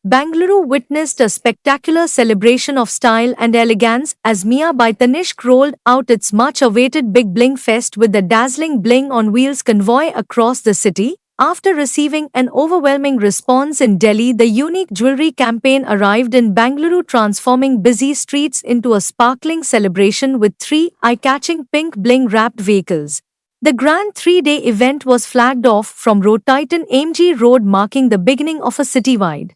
Bengaluru witnessed a spectacular celebration of style and elegance as Mia by Tanishq rolled out its much-awaited Big Bling Fest with the dazzling Bling on Wheels convoy across the city. After receiving an overwhelming response in Delhi, the unique jewelry campaign arrived in Bengaluru, transforming busy streets into a sparkling celebration with three eye-catching pink bling-wrapped vehicles. The grand three-day event was flagged off from Road Titan AMG Road, marking the beginning of a citywide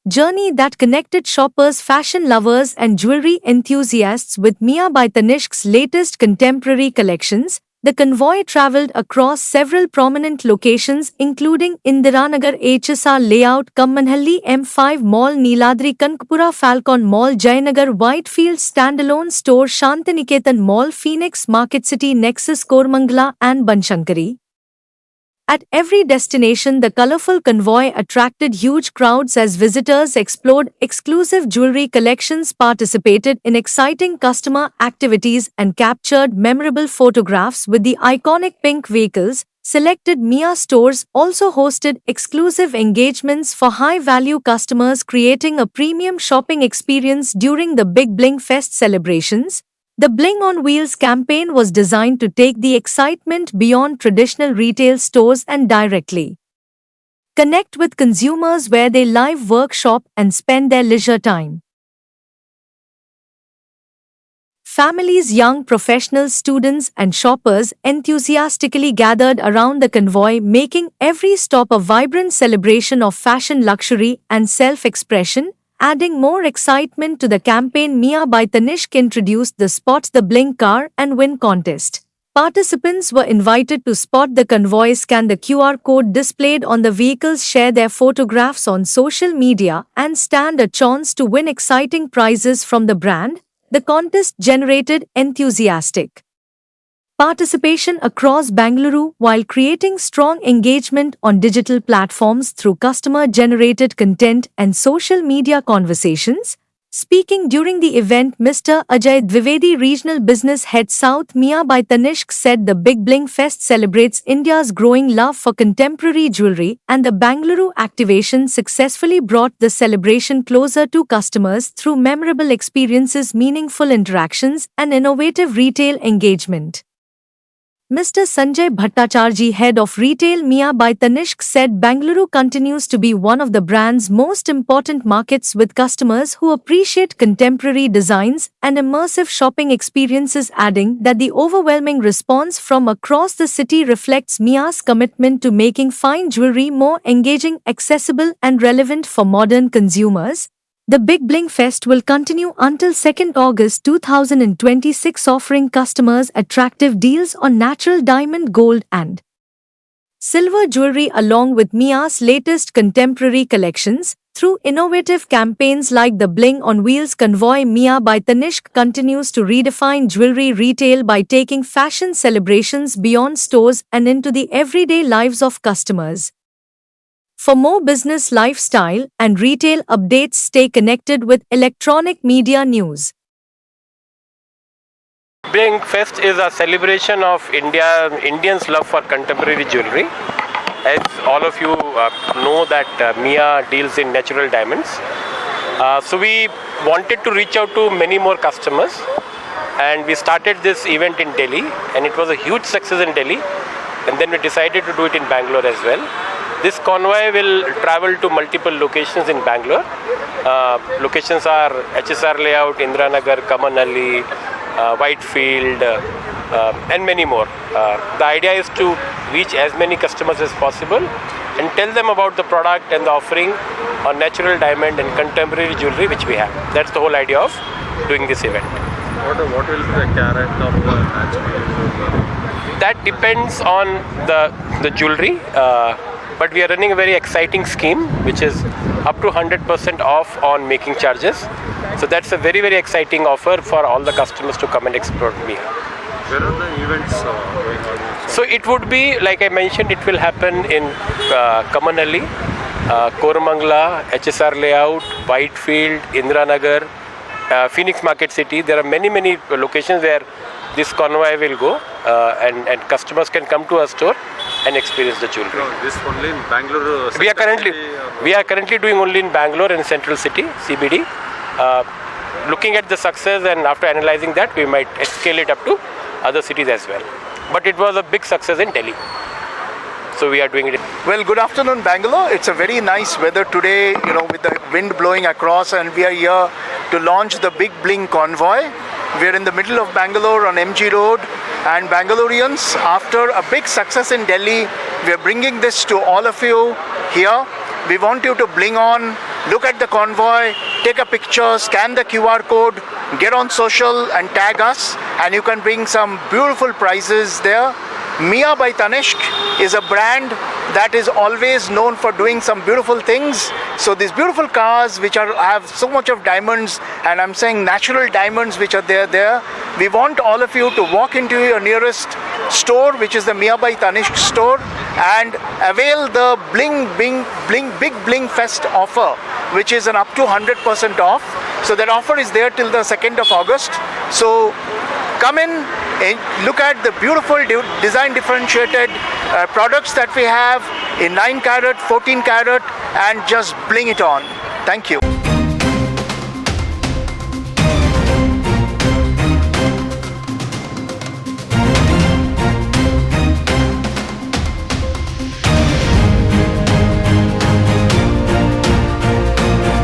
journey that connected shoppers, fashion lovers and jewelry enthusiasts with Mia by Tanishq's latest contemporary collections. The convoy travelled across several prominent locations including Indiranagar HSR Layout, Kammanhalli M5 Mall, Neeladri Kankapura Falcon Mall, Jayanagar Whitefield Standalone Store, Shantiniketan Mall, Phoenix Market City Nexus, Koramangala and Banshankari. At every destination, the colourful convoy attracted huge crowds as visitors explored exclusive jewelry collections, participated in exciting customer activities, and captured memorable photographs with the iconic pink vehicles. Selected Mia stores also hosted exclusive engagements for high-value customers, creating a premium shopping experience during the Big Bling Fest celebrations. The Bling on Wheels campaign was designed to take the excitement beyond traditional retail stores and directly connect with consumers where they live, work, shop, and spend their leisure time. Families, young professionals, students, and shoppers enthusiastically gathered around the convoy, making every stop a vibrant celebration of fashion, luxury, and self-expression. Adding more excitement to the campaign, Mia by Tanishq introduced the Spot the Bling Car and Win contest. Participants were invited to spot the convoy, scan the QR code displayed on the vehicles, share their photographs on social media, and stand a chance to win exciting prizes from the brand. The contest generated enthusiastic participation across Bengaluru while creating strong engagement on digital platforms through customer-generated content and social media conversations. Speaking during the event, Mr. Ajay Dwivedi, Regional Business Head South, Mia by Tanishq, said the Big Bling Fest celebrates India's growing love for contemporary jewelry, and the Bengaluru activation successfully brought the celebration closer to customers through memorable experiences, meaningful interactions, and innovative retail engagement. Mr. Sanjay Bhattacharjee, Head of Retail, Mia by Tanishq, said Bengaluru continues to be one of the brand's most important markets, with customers who appreciate contemporary designs and immersive shopping experiences, adding that the overwhelming response from across the city reflects Mia's commitment to making fine jewelry more engaging, accessible, and relevant for modern consumers. The Big Bling Fest will continue until 2nd August 2026, offering customers attractive deals on natural diamond, gold, and silver jewelry along with Mia's latest contemporary collections. Through innovative campaigns like the Bling on Wheels convoy, Mia by Tanishq continues to redefine jewelry retail by taking fashion celebrations beyond stores and into the everyday lives of customers. For more business, lifestyle, and retail updates, stay connected with Electronic Media News. Bling Fest is a celebration of Indians' love for contemporary jewelry. As all of you know that Mia deals in natural diamonds. So we wanted to reach out to many more customers, and we started this event in Delhi, and it was a huge success in Delhi, and then we decided to do it in Bangalore as well. This convoy will travel to multiple locations in Bangalore. Locations are HSR Layout, Indiranagar, Kammanhalli, Whitefield, and many more. The idea is to reach as many customers as possible and tell them about the product and the offering on natural diamond and contemporary jewelry which we have. That's the whole idea of doing this event. What will be the carat of the natural? That depends on the jewelry. But we are running a very exciting scheme which is up to 100% off on making charges. So that's a very, very exciting offer for all the customers to come and explore Mia. Where are the events going on? So it would be, like I mentioned, it will happen in Kammanhalli, Koramangala, HSR Layout, Whitefield, Indiranagar, Phoenix Market City. There are many locations where this convoy will go and customers can come to our store and experience the jewelry. No, this only in Bangalore. We are currently doing only in Bangalore and Central City, CBD. Looking at the success and after analyzing that, we might scale it up to other cities as well. But it was a big success in Delhi. So we are doing it. Well, good afternoon, Bangalore. It's a very nice weather today, with the wind blowing across, and we are here to launch the Big Bling Convoy. We're in the middle of Bangalore on MG Road, and Bangaloreans, after a big success in Delhi, we're bringing this to all of you here. We want you to bling on, look at the convoy, take a picture, scan the QR code, get on social and tag us, and you can bring some beautiful prizes there. Mia by Tanishq is a brand that is always known for doing some beautiful things. So these beautiful cars which have so much of diamonds, and I'm saying natural diamonds which are there, we want all of you to walk into your nearest store, which is the Mia by Tanishq store, and avail the Big Bling Fest offer, which is an up to 100% off. So that offer is there till the 2nd of August. So come in and look at the beautiful design differentiated products that we have in 9 carat, 14 carat, and just bling it on. Thank you.